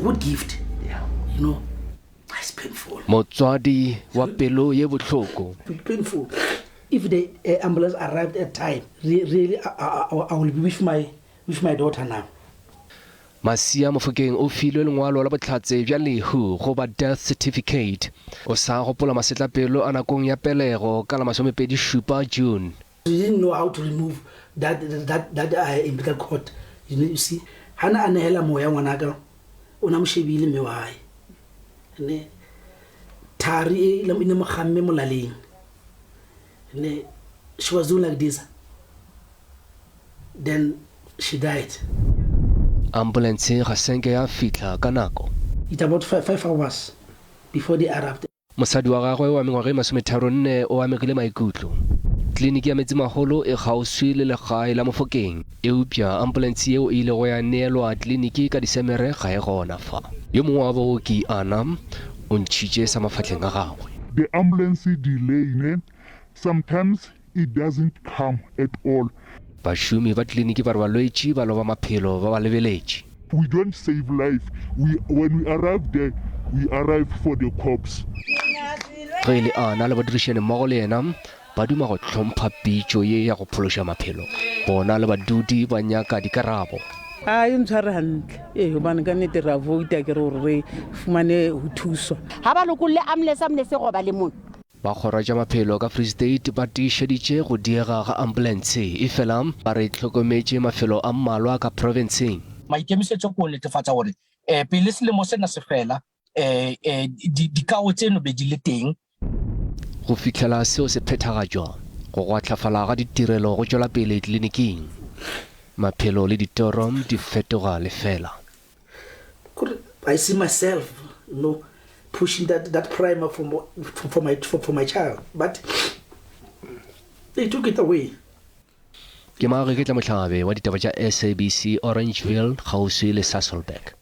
good gift. Yeah, you know, it's painful. Motswadi wa pelo ye botlhoko. Painful. If the ambulance arrived at time, really, I will be with my daughter now. Masia Mofokeng o filwe lengwalo la botlhatse bja lehu go ba death certificate. O sa gopola masetlapelo a nakong ya pelego ka la 27 June. We didn't know how to remove that umbilical cord. You see, hana anehela moya ngwanaka ona mo shebile mme wa hae. Ne thari e mo gamme molaleng. Ne she was doing like this. Then she died. Ambulance ga senke ya fitla ka nako. It's about 5 hours before they arrived. Mosadi wa gagwe wa mengwaga e 34 o amegile maikutlo. Kliniki ya Metsimaholo e gauswi le legae la Mofokeng. Eupša ambulance yeo e ile go ya neelwa kliniki ka Disemere ga e gona fa. Yo mongwe wa baoki Anam o ntšhitše sa mafatlheng a gagwe. The ambulance delay, sometimes it doesn't come at all. Bašomi ba kliniki ba re balwetši ba loba maphelo ba ba lebeletše. We don't save life. When we arrive there, we arrive for the corpse. Ge le ana le badirišane mmogo le yena ba duma go hlompha pitšo ye ya go phološa maphelo. Bona le badudi ba nyaka dikarabo. A e ntshware hantle hobane ka nnete ra vouta ke re fumane ho thuswa. Ha ba lokolle ambulance go ba le mona. Ba kgora tša maphelo ka Free State ba tiišeditše go diega ga ambulance e fela ba re tlhokometše mafelo a mmalwa ka provinceng. Maikemišetšo ko netefatša gore pele selemo sena se fela dikao tseno be di le teng. Go fitlhela seo se phethagatšwa go gwatlhafala ga ditirelo go tšwela pele tliliniking. Maphelo le ditorom di fetoga lefela. I see myself, you know, pushing that primer for my child, but they took it away. Ke Mageketla Mohlabe wa ditaba tša SABC Orangeville gauswi le Sasolburg.